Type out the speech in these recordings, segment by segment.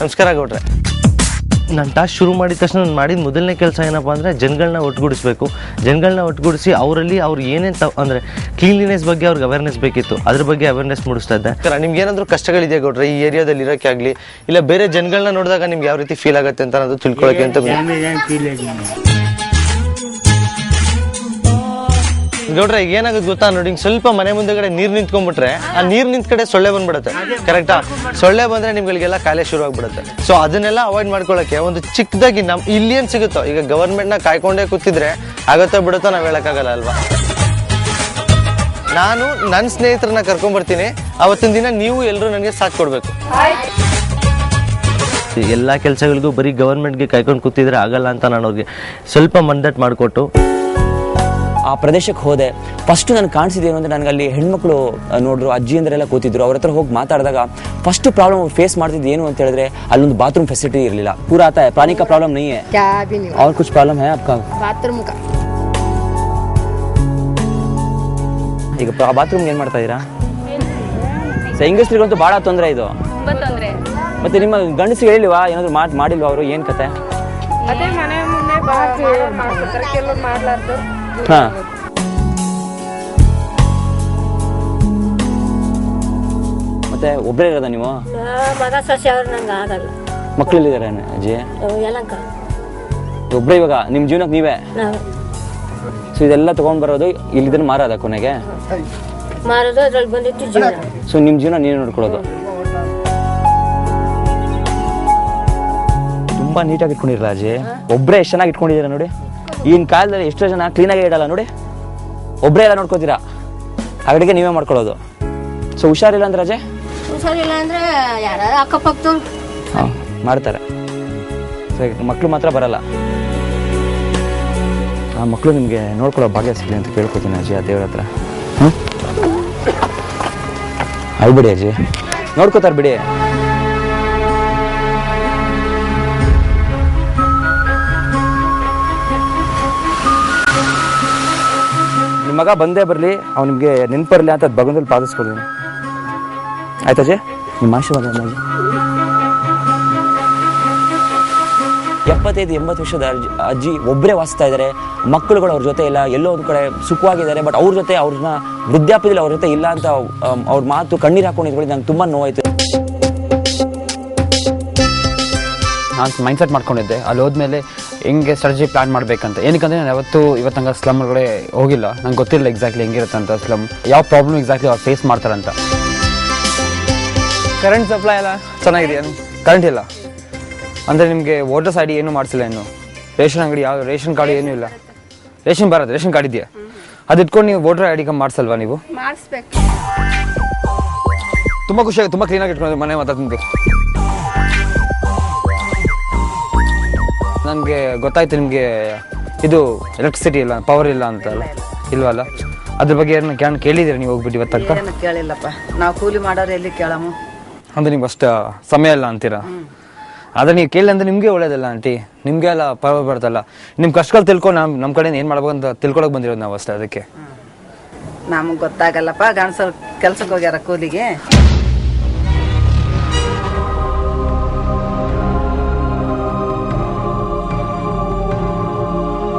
ನಮಸ್ಕಾರ ಗೌಡ್ರೆ. ನಾನು ಟಾಸ್ಕ್ ಶುರು ಮಾಡಿದ ತಕ್ಷಣ ನಾನು ಮಾಡಿದ ಮೊದಲನೇ ಕೆಲಸ ಏನಪ್ಪ ಅಂದರೆ ಜನಗಳನ್ನ ಒಟ್ಟುಗೂಡಿಸ್ಬೇಕು. ಜನಗಳನ್ನ ಒಟ್ಟುಗೂಡಿಸಿ ಅವರಲ್ಲಿ ಅವ್ರು ಏನೇನು ಅಂದರೆ ಕ್ಲೀನ್ಲಿನೆಸ್ ಬಗ್ಗೆ ಅವ್ರಿಗೆ ಅವೇರ್ನೆಸ್ ಬೇಕಿತ್ತು, ಅದ್ರ ಬಗ್ಗೆ ಅವೇರ್ನೆಸ್ ಮೂಡಿಸ್ತಾ ಇದ್ದೆ. ನಿಮ್ಗೆ ಏನಾದರೂ ಕಷ್ಟಗಳಿದೆ ಗೌಡ್ರೆ ಈ ಏರಿಯಾದಲ್ಲಿ ಇರೋಕ್ಕೆ ಆಗಲಿ, ಇಲ್ಲ ಬೇರೆ ಜನಗಳನ್ನ ನೋಡಿದಾಗ ನಿಮ್ಗೆ ಯಾವ ರೀತಿ ಫೀಲ್ ಆಗುತ್ತೆ ಅಂತ ಅನ್ನೋದು ತಿಳ್ಕೊಳ್ಳೋಕೆ ಅಂತ ಗೌಡ್ರೆ. ಈಗ ಏನಾಗುತ್ತೆ ಗೊತ್ತಾ ನೋಡಿ, ಹಿಂಗೆ ಸ್ವಲ್ಪ ಮನೆ ಮುಂದೆಗಡೆ ನೀರು ನಿಂತ್ಕೊಂಡ್ಬಿಟ್ರೆ ಆ ನೀರು ನಿಂತ ಕಡೆ ಸೊಳ್ಳೆ ಬಂದ್ಬಿಡುತ್ತೆ. ಕರೆಕ್ಟಾ? ಸೊಳ್ಳೆ ಬಂದರೆ ನಿಮ್ಗಳಿಗೆಲ್ಲ ಕಾಯಿಲೆ ಶುರು ಆಗ್ಬಿಡುತ್ತೆ. ಸೊ ಅದನ್ನೆಲ್ಲ ಅವಾಯ್ಡ್ ಮಾಡ್ಕೊಳ್ಳೋಕ್ಕೆ ಒಂದು ಚಿಕ್ಕದಾಗಿ ಇಲ್ಲಿ ಏನು ಸಿಗುತ್ತೋ, ಈಗ ಗವರ್ಮೆಂಟ್ನ ಕಾಯ್ಕೊಂಡೇ ಕೂತಿದ್ರೆ ಆಗುತ್ತೋ ಬಿಡುತ್ತೋ ನಾವು ಹೇಳೋಕ್ಕಾಗಲ್ಲ ಅಲ್ವಾ. ನಾನು ನನ್ನ ಸ್ನೇಹಿತರನ್ನ ಕರ್ಕೊಂಡ್ಬರ್ತೀನಿ, ಅವತ್ತಿನ ದಿನ ನೀವು ಎಲ್ಲರೂ ನನಗೆ ಸಾಥ್ ಕೊಡಬೇಕು. ಎಲ್ಲ ಕೆಲಸಗಳಿಗೂ ಬರೀ ಗವರ್ಮೆಂಟ್ಗೆ ಕಾಯ್ಕೊಂಡು ಕೂತಿದ್ರೆ ಆಗಲ್ಲ ಅಂತ ನಾನು ಅವ್ರಿಗೆ ಸ್ವಲ್ಪ ಮನದಟ್ಟು ಮಾಡಿಕೊಟ್ಟು ಆ ಪ್ರದೇಶಕ್ಕೆ ಹೋದೆ. ಫಸ್ಟ್ ನನಗೆ ಕಾಣಿಸಿದೇನು ಅಂದರೆ, ನನಗೆ ಅಲ್ಲಿ ಹೆಣ್ಮಕ್ಳು ನೋಡಿದ್ರು, ಅಜ್ಜಿಯಂದರೆಲ್ಲ ಕೂತಿದ್ರು. ಅವ್ರ ಹತ್ರ ಹೋಗಿ ಮಾತಾಡಿದಾಗ ಫಸ್ಟ್ ಪ್ರಾಬ್ಲಮ್ ಅವ್ರು ಫೇಸ್ ಮಾಡ್ತಿದ್ದು ಏನು ಅಂತ ಹೇಳಿದ್ರೆ, ಅಲ್ಲೊಂದು ಬಾತ್ರೂಮ್ ಫೆಸಿಲಿಟಿ ಇರಲಿಲ್ಲ. पूरा आता है, पानी का प्रॉब्लम नहीं है, क्या भी नहीं, और कुछ प्रॉब्लम है आपका? बाथरूम का. ಈಗ ಬಾತ್ರೂಮ್ ಏನು ಮಾಡ್ತಾ ಇದ್ದೀರಾ? ಹೆಂಗಸ್ರಿಗಂತೂ ಭಾಳ ತೊಂದರೆ ಇದು. ಮತ್ತೆ ನಿಮ್ಮ ಗಂಡಸಿಗೆ ಹೇಳಿಲ್ವಾ ಏನಾದ್ರು ಮಾಡಿಲ್ವಾ ಅವರು? ಏನು ಕತೆ? ಅದೇ ಮನೆ ಮುಂದೆ ಮಾಡ್ತಾರೆ, ಕೆಲವ್ರು ಮಾಡ್ಲಾರ್ದು. ಹಾಂ, ಮತ್ತೆ ಒಬ್ಬರೇ ಇರೋದ ನೀವು? ಮಗ ಸೊಸೆ ಅವ್ರು ನಂಗೆ ಆಗಲ್ಲ. ಮಕ್ಕಳಿದ್ದಾರೆ ಅಜ್ಜಿ? ಯಲಂಕ. ಒಬ್ಬರೇ ಇವಾಗ ನಿಮ್ಮ ಜೀವನಕ್ಕೆ ನೀವೇ? ಸೊ ಇದೆಲ್ಲ ತೊಗೊಂಡು ಬರೋದು ಇಲ್ಲಿದ್ರೆ ಮಾರೋದ ಕೊನೆಗೆ? ಮಾರೋದು ಅದ್ರಲ್ಲಿ ಬಂದಿತ್ತು ಜೀವನ. ಸೊ ನಿಮ್ಮ ಜೀವನ ನೀನು ನೋಡ್ಕೊಳ್ಳೋದು. ತುಂಬ ನೀಟಾಗಿ ಇಟ್ಕೊಂಡಿರಲ್ಲ ಅಜ್ಜಿ? ಒಬ್ಬರೇ ಎಷ್ಟು ಚೆನ್ನಾಗಿ ಇಟ್ಕೊಂಡಿದ್ದೀರಾ ನೋಡಿ. ಈಗಿನ ಕಾಲದಲ್ಲಿ ಎಷ್ಟೋ ಜನ ಕ್ಲೀನಾಗೇ ಇಡಲ್ಲ ನೋಡಿ, ಒಬ್ಬರೇ ಎಲ್ಲ ನೋಡ್ಕೋತೀರಾ, ಅಡಿಗೆ ನೀವೇ ಮಾಡ್ಕೊಳ್ಳೋದು. ಸೊ ಹುಷಾರಿಲ್ಲ ಅಂದ್ರೆ ಅಜಯ್? ಹುಷಾರಿಲ್ಲ ಅಂದರೆ ಯಾರು ಅಕ್ಕಪಕ್ಕದವ್ರು ಹಾಂ ಮಾಡ್ತಾರೆ. ಸೊ ಮಕ್ಕಳು ಮಾತ್ರ ಬರಲ್ಲ. ಆ ಮಕ್ಕಳು ನಿಮಗೆ ನೋಡ್ಕೊಳ್ಳೋ ಭಾಗ್ಯ ಸಿಗಲಿ ಅಂತ ಕೇಳ್ಕೊತೀನಿ ಅಜ್ಜಿ ಆ ದೇವ್ರ ಹತ್ರ. ಹ್ಞೂ ಅಳ್ಬಿಡಿ ಅಜ್ಜಿ, ನೋಡ್ಕೋತಾರೆ ಬಿಡಿ. ನಿಮ್ಮ ಮಗ ಬಂದೇ ಬರಲಿ, ಅವ್ನು ನಿಮಗೆ ನೆನಪರಲಿ ಅಂತ ಭಗವಂತಲ್ಲಿ ಪ್ರಾರ್ಥಿಸ್ಕೊಳ್ತೀನಿ. ಆಯ್ತು ಅಜ್ಜಿ, ನಿಮ್ಮ ಆಶೀರ್ವಾದ ಅಜ್ಜಿ. 75-80 ವರ್ಷದ ಅಜ್ಜಿ ಒಬ್ಬರೇ ವಾಸಿಸ್ತಾ ಇದ್ದಾರೆ. ಮಕ್ಕಳುಗಳು ಅವ್ರ ಜೊತೆ ಇಲ್ಲ, ಎಲ್ಲೋ ಒಂದು ಕಡೆ ಸುಖವಾಗಿದ್ದಾರೆ. ಬಟ್ ಅವ್ರ ಜೊತೆ ಅವ್ರನ್ನ ವೃದ್ಧಾಪ್ಯದಲ್ಲಿ ಅವ್ರ ಜೊತೆ ಇಲ್ಲ ಅಂತ ಅವ್ರ ಮಾತು ಕಣ್ಣೀರು ಹಾಕೊಂಡಿದ್ಕೊಳ್ಳಿ ನಂಗೆ ತುಂಬ ನೋವಾಯಿತು. ನಾನು ಮೈಂಡ್ಸೆಟ್ ಮಾಡ್ಕೊಂಡಿದ್ದೆ ಅಲ್ಲಿ ಹೋದ್ಮೇಲೆ ಹೆಂಗೆ ಸ್ಟ್ರಾಟಜಿ ಪ್ಲಾನ್ ಮಾಡಬೇಕಂತ. ಏನಕ್ಕಂದರೆ ನಾನು ಇವತ್ತಂಗೆ ಸ್ಲಮ್ ಒಳಗಡೆ ಹೋಗಿಲ್ಲ, ನಂಗೆ ಗೊತ್ತಿಲ್ಲ ಎಕ್ಸಾಕ್ಟ್ಲಿ ಹೆಂಗಿರುತ್ತೆ ಅಂತ, ಸ್ಲಮ್ ಯಾವ ಪ್ರಾಬ್ಲಮ್ ಎಕ್ಸಾಕ್ಟ್ಲಿ ಅವ್ರು ಫೇಸ್ ಮಾಡ್ತಾರಂತ. ಕರೆಂಟ್ ಸಪ್ಲೈ ಎಲ್ಲ ಚೆನ್ನಾಗಿದೆಯಾ? ಕರೆಂಟ್ ಇಲ್ಲ ಅಂದರೆ ನಿಮಗೆ ವೋಟರ್ಸ್ ಐ ಡಿ ಏನೂ ಮಾಡಿಸಿಲ್ಲ ಇನ್ನು. ರೇಷನ್ ಅಂಗಡಿ ಯಾವ ರೇಷನ್ ಕಾರ್ಡ್ ಏನೂ ಇಲ್ಲ. ರೇಷನ್ ಬರುತ್ತೆ, ರೇಷನ್ ಕಾರ್ಡ್ ಇದೆಯಾ? ಅದು ಇಟ್ಕೊಂಡು ನೀವು ವೋಟರ್ ಐ ಡಿ ಮಾಡಿಸಲ್ವಾ ನೀವು? ಮಾಡಿಸ್ಬೇಕು. ತುಂಬ ಖುಷಿಯಾಗಿ ತುಂಬ ಕ್ಲೀನಾಗಿ ಇಟ್ಕೊಂಡಿದ್ದೆ ಮನೆ ಮಾತಾಡ್ತಿದ್ದು. ನನಗೆ ಗೊತ್ತಾಯ್ತು ನಿಮಗೆ ಇದು ಎಲೆಕ್ಟ್ರಿಸಿಟಿ ಇಲ್ಲ, ಪವರ್ ಇಲ್ಲ ಅಂತ ಅಲ್ಲ, ಇಲ್ವಲ್ಲ? ಅದ್ರ ಬಗ್ಗೆ ಏನು ಕೇಳಿದ್ದೀರಾ ನೀವು ಹೋಗ್ಬಿಟ್ಟು ಇವತ್ತಕ್ಕ? ಕೇಳಿಲ್ಲಪ್ಪ, ನಾವು ಕೂಲಿ ಮಾಡೋರು ಎಲ್ಲಿ ಕೇಳಮ್ಮ. ಅಂದರೆ ನಿಮ್ಗೆ ಅಷ್ಟು ಸಮಯ ಇಲ್ಲ ಅಂತೀರಾ? ಆದರೆ ನೀವು ಕೇಳಿ ಅಂದ್ರೆ ನಿಮಗೆ ಒಳ್ಳೇದಲ್ಲ ಆಂಟಿ, ನಿಮಗೆ ಎಲ್ಲ ಪವರ್ ಬರ್ತಲ್ಲ. ನಿಮ್ಮ ಕಷ್ಟಗಳು ತಿಳ್ಕೊಂಡು ನಮ್ಮ ಕಡೆ ಏನು ಮಾಡ್ಬೇಕು ಅಂತ ತಿಳ್ಕೊಳಕ್ಕೆ ಬಂದಿರೋದು ನಾವು ಅಷ್ಟೇ. ಅದಕ್ಕೆ ನಮಗೆ ಗೊತ್ತಾಗಲ್ಲಪ್ಪ, ಗಂಡಸರು ಕೆಲ್ಸಕ್ಕೆ ಹೋಗ್ಯಾರ ಕೂಲಿಗೆ.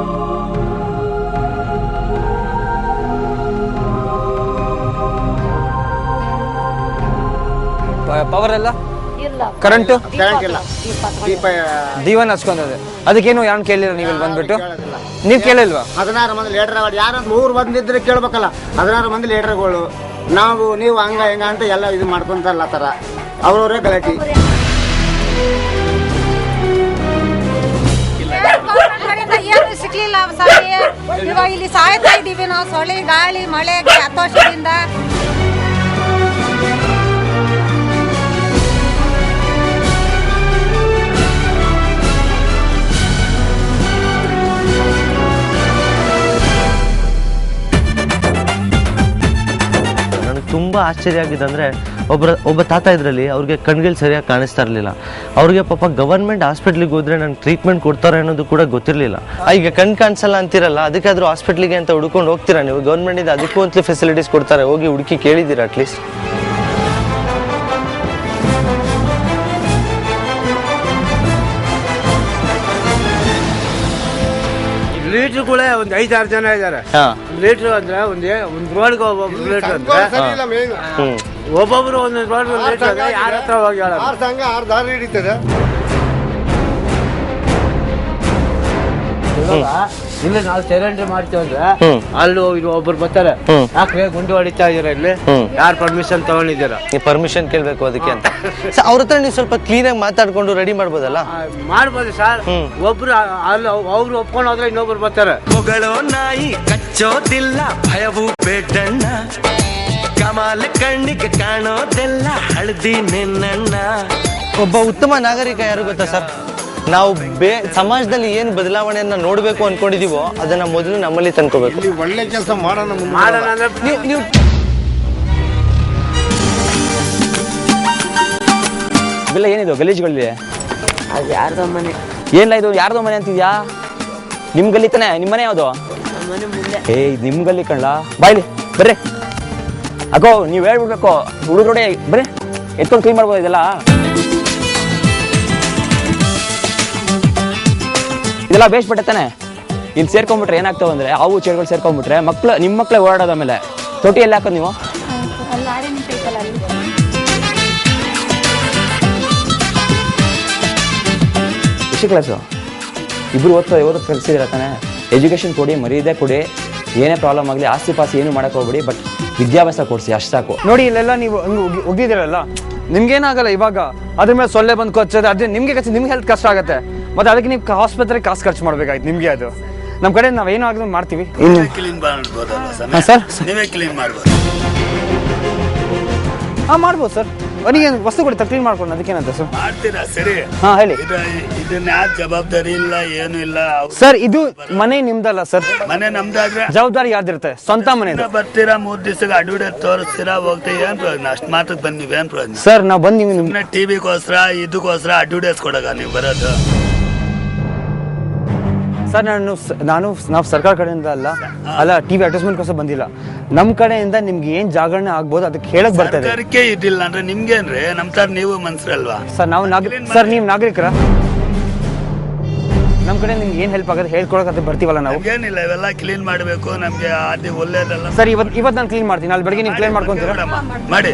ಪವರ್ ಎಲ್ಲ ಇಲ್ಲ, ಕರೆಂಟು ದೀಪ ದೀವನ್ ಹಚ್ಕೊಂತದೆ. ಅದಕ್ಕೇನು ಯಾರು ಕೇಳಿಲ್ಲ ನೀವು ಇಲ್ಲಿ ಬಂದ್ಬಿಟ್ಟು? ನೀವು ಕೇಳಿಲ್ವಾ? 16 ಮಂದಿ ಲೀಡರ್ ಯಾರಂತ 3 ಬಂದಿದ್ರೆ ಕೇಳ್ಬೇಕಲ್ಲ. 16 ಮಂದಿ ಲೀಡರ್ಗಳು ನೀವು ಹಂಗ ಹೆಂಗ ಅಂತ ಎಲ್ಲ ಇದು ಮಾಡ್ಕೊಂತಾರಲ್ಲ ತರ ಅವ್ರವ್ರೇ ಗಲಾಟಿ. ಏನು ಸಿಕ್ಲಿಲ್ಲ ಇವಾಗ ಇಲ್ಲಿ ಸಾಯ್ತಾ ಇದೀವಿ ನಾವು, ಸೊಳ್ಳೆ ಗಾಳಿ ಮಳೆಗೆ ಹತೋಷದಿಂದ. ತುಂಬ ಆಶ್ಚರ್ಯ ಆಗಿದೆ ಅಂದರೆ, ಒಬ್ಬ ತಾತ ಇದರಲ್ಲಿ ಅವ್ರಿಗೆ ಕಣ್ಗಳು ಸರಿಯಾಗಿ ಕಾಣಿಸ್ತಾ ಇರಲಿಲ್ಲ. ಅವ್ರಿಗೆ ಪಾಪ ಗವರ್ಮೆಂಟ್ ಹಾಸ್ಪಿಟ್ಲಿಗೆ ಹೋದರೆ ನನಗೆ ಟ್ರೀಟ್ಮೆಂಟ್ ಕೊಡ್ತಾರೆ ಅನ್ನೋದು ಕೂಡ ಗೊತ್ತಿರಲಿಲ್ಲ. ಈಗ ಕಣ್ಣು ಕಾಣಿಸಲ್ಲ ಅಂತಿರಲ್ಲ, ಅದಕ್ಕಾದ್ರೂ ಹಾಸ್ಪಿಟ್ಲಿಗೆ ಅಂತ ಹುಡ್ಕೊಂಡು ಹೋಗ್ತೀರಾ ನೀವು? ಗೌರ್ಮೆಂಟಿಂದ ಅದಕ್ಕೂ ಅಂತಲೇ ಫೆಸಿಲಿಟೀಸ್ ಕೊಡ್ತಾರೆ, ಹೋಗಿ ಹುಡುಕಿ ಕೇಳಿದ್ದೀರಾ ಅಟ್ಲೀಸ್ಟ್? ಲೀಟ್ರುಗಳೇ ಒಂದು 5-6 ಜನ ಇದ್ದಾರೆ. ಲೀಟ್ರು ಅಂದ್ರೆ ಒಂದು ರೋಡ್ಗೆ ಒಬ್ಬೊಬ್ರು ಲೀಟ್ರ್ ಅಂದ್ರೆ ಒಬ್ಬೊಬ್ರು ಒಂದೊಂದು ರೋಡ್ ಲೀಟ್ರ್ ಯಾರ ಹತ್ರ ಹೋಗಿ ಹೇಳೋದು. ಇಲ್ಲಿ ನಾವು ಚರಂಡಿ ಮಾಡ್ತೀವಿ ಅಂದ್ರೆ ಅಲ್ಲಿ ಒಬ್ರು ಬರ್ತಾರೆ, ಯಾಕೆ ಗುಂಡು ಹೊಡಿತಾ ಇದೀರ ಇಲ್ಲಿ, ಯಾರು ಪರ್ಮಿಷನ್ ತಗೊಂಡಿದ್ದೀರಾ? ನೀವು ಪರ್ಮಿಷನ್ ಕೇಳ್ಬೇಕು ಅದಕ್ಕೆ ಅಂತ. ಅವ್ರ ಹತ್ರ ನೀವು ಸ್ವಲ್ಪ ಕ್ಲೀನಾಗಿ ಮಾತಾಡ್ಕೊಂಡು ರೆಡಿ ಮಾಡ್ಬೋದಲ್ಲ? ಮಾಡ್ಬೋದು ಸರ್. ಒಬ್ರು ಅಲ್ಲಿ ಅವ್ರು ಒಪ್ಕೊಂಡು ಹೋದ್ರೆ ಇನ್ನೊಬ್ರು ಬರ್ತಾರೆ. ಹೊಗಳೋ ನಾಯಿ ಕಚ್ಚೋದಿಲ್ಲ, ಭಯವು ಬೇಡಣ್ಣ, ಕಮಾಲ ಕಣ್ಣಿಗೆ ಕಾಣೋದೆಲ್ಲ ಹಳದಿ ನಿನ್ನಣ್ಣ. ಒಬ್ಬ ಉತ್ತಮ ನಾಗರಿಕ ಯಾರು ಗೊತ್ತಾ ಸರ್? ನಾವು ಸಮಾಜದಲ್ಲಿ ಏನು ಬದಲಾವಣೆಯನ್ನ ನೋಡ್ಬೇಕು ಅನ್ಕೊಂಡಿದೀವೋ ಅದನ್ನ ಮೊದಲು ನಮ್ಮಲ್ಲಿ ತಂದ್ಕೋಬೇಕು. ಒಳ್ಳೆ ಕೆಲಸ ಮಾಡೋಣ ಅಂದ್ರೆ ನೀವು ಇವೆಲ್ಲ ಏನಿದು ಗಲೀಜುಗಳಿದೆ? ಅದು ಯಾರ್ದೋ ಮನೆ. ಏನಿಲ್ಲ, ಇದು ಯಾರ್ದೋ ಮನೆ ಅಂತಿದ್ಯಾ? ನಿಮ್ ಗಲ್ಲಿ ತಾನೆ? ನಿಮ್ಮ ಮನೆ ಯಾವುದು? ಮನೆ ಮುಂದೆ. ಇದು ನಿಮ್ ಗಲ್ಲಿ ಕಣ್ಲ. ಬಾಯ್ಲಿ ಬರ್ರಿ. ಅಗೋ ನೀವು ಹೇಳ್ಬಿಡ್ಬೇಕು, ಹುಡುಗರೋಡೆ ಬರ್ರಿ ಎತ್ಕೊಂಡು ಕ್ಲೀನ್ ಮಾಡ್ಬೋದು ಇದೆಲ್ಲ. ಇದೆಲ್ಲ ಬೇಸ್ ಬಿಟ್ಟೆ ಇಲ್ಲಿ ಸೇರ್ಕೊಂಡ್ಬಿಟ್ರೆ ಏನಾಗ್ತಾವ ಅಂದ್ರೆ ಹಾವು ಚೇಳುಗಳು ಸೇರ್ಕೊಂಡ್ಬಿಟ್ರೆ ನಿಮ್ಮ ಮಕ್ಳೇ ಓಡಾಡೋದ ಮೇಲೆ ತೊಟ್ಟಿ ಎಲ್ಲ ಹಾಕೋದು ನೀವು. ಎಷ್ಟು ಕ್ಲಾಸು? ಇಬ್ರು ಓದೋದು ಕಲಿಸಿದಿರ ತಾನೆ? ಎಜುಕೇಶನ್ ಕೊಡಿ, ಮರ್ಯಾದೆ ಕೊಡಿ, ಏನೇ ಪ್ರಾಬ್ಲಮ್ ಆಗಲಿ ಆಸ್ತಿ ಪಾಸ್ತಿ ಏನು ಮಾಡಕ್ಕೆ ಹೋಗ್ಬೇಡಿ, ಬಟ್ ವಿದ್ಯಾಭ್ಯಾಸ ಕೊಡಿಸಿ, ಅಷ್ಟು ಸಾಕು. ನೋಡಿ ಇಲ್ಲೆಲ್ಲ ನೀವು ಹಂಗೆ ಒಗ್ದಿದ್ದೀರಲ್ಲ, ನಿಮ್ಗೇನಾಗಲ್ಲ ಇವಾಗ ಅದ್ರ ಮೇಲೆ ಸೊಳ್ಳೆ ಬಂದು ಕೊಚ್ಚೋದು, ಅದೇ ನಿಮ್ಗೆ ಹೆಲ್ತ್ ಕಷ್ಟ ಆಗುತ್ತೆ. ಮತ್ತೆ ಅದಕ್ಕೆ ನೀವು ಆಸ್ಪತ್ರೆಗೆ ಕಾಸು ಖರ್ಚು ಮಾಡ್ಬೇಕಾಯ್ತು ನಿಮ್ಗೆ. ಅದು ನಮ್ಮ ಕಡೆ ನಾವೇನು ಆಗೋದು ಮಾಡ್ತೀವಿ. ಸರ್ ನೀವೇ ಕ್ಲೀನ್ ಮಾಡ್ಬೋದು. ಮಾಡ್ಬೋದು ಸರ್. ಅವನಿಗೆ ವಸ್ತು ಕೊಡಿ ಕ್ಲೀನ್ ಮಾಡ್ಕೊಂಡು, ಅದಕ್ಕೇನಂತ ಸರ್ ಮಾಡ್ತೀರಾ? ಸರಿ, ಹೇಳಿ. ಇದನ್ನ ಯಾರು ಜವಾಬ್ದಾರಿ ಇಲ್ಲ, ಏನು ಇಲ್ಲ ಸರ್. ಇದು ಮನೆ ನಿಮ್ದಲ್ಲ ಸರ್. ಮನೆ ನಮ್ದಾದ್ರೆ ಜವಾಬ್ದಾರಿ ಯಾರ್ದಿರುತ್ತೆ? ಸ್ವಂತ ಮನೆ. ಬರ್ತೀರಾ 3 ದಿವಸಕ್ಕೆ ಅಡ್ವರ್ಟೈಸ್ ತೋರಿಸ್ತೀರಾ, ಹೋಗ್ತೀವಿ, ಏನ್ ಪ್ರಯೋಜನ? ಅಷ್ಟು ಮಾತ್ರಕ್ಕೆ ಬಂದ್ ನೀವೇನ್ ಪ್ರಯೋಜನ? ಸರ್ ನಾವು ಬಂದು ನಿಮ್ಗೆ ಟಿವಿಗೋಸ್ಕರ ಇದಕ್ಕೋಸ್ಕರ ಅಡ್ವರ್ಟೈಸ್ ಕೊಡಗ ನೀವು ಬರೋದು? ಸರ್ ನಾವು ಸರ್ಕಾರ ಕಡೆಯಿಂದ ಅಲ್ಲ ಟಿವಿ ಅಡ್ವರ್ಟೈಸ್ಮೆಂಟ್ಗೋಸ್ಕರ ಬಂದಿಲ್ಲ. ನಮ್ಮ ಕಡೆಯಿಂದ ನಿಮ್ಗೆ ಏನ್ ಜಾಗರಣೆ ಆಗ್ಬೋದು ಅದಕ್ಕೆ ಹೇಳಕ್ ಬರ್ತದೆ. ಸರ್ಕಾರಕ್ಕೆ ಇದಿಲ್ಲ ಅಂದ್ರೆ ನಿಮ್ಗೇನ್ರಿ? ನಮ್ ತರ ನೀವು ಮನ್ಸರಲ್ವಾ ಸರ್? ನಾವು ಸರ್ ನೀವು ನಾಗರಿಕರ, ನಮ್ಮ ಕಡೆ ನಿಮ್ಗೆ ಏನ್ ಹೆಲ್ಪ್ ಆಗುತ್ತೆ ಹೇಳ್ಕೊಳಕ್ಕೆ ಬರ್ತೀವಲ್ಲ ನಾವು. ಏನಿಲ್ಲ, ಇವೆಲ್ಲ ಕ್ಲೀನ್ ಮಾಡಬೇಕು, ನಮ್ಗೆ ಅದು ಒಳ್ಳೇದಲ್ಲ. ಸರ್ ಇವತ್ತು ನಾನು ಕ್ಲೀನ್ ಮಾಡ್ತೀನಿ, ಅಲ್ಲಿ ಬೆಳಗ್ಗೆ ನೀವು ಕ್ಲೀನ್ ಮಾಡ್ಕೊಂತೀರಾ? ಮಾಡಿ.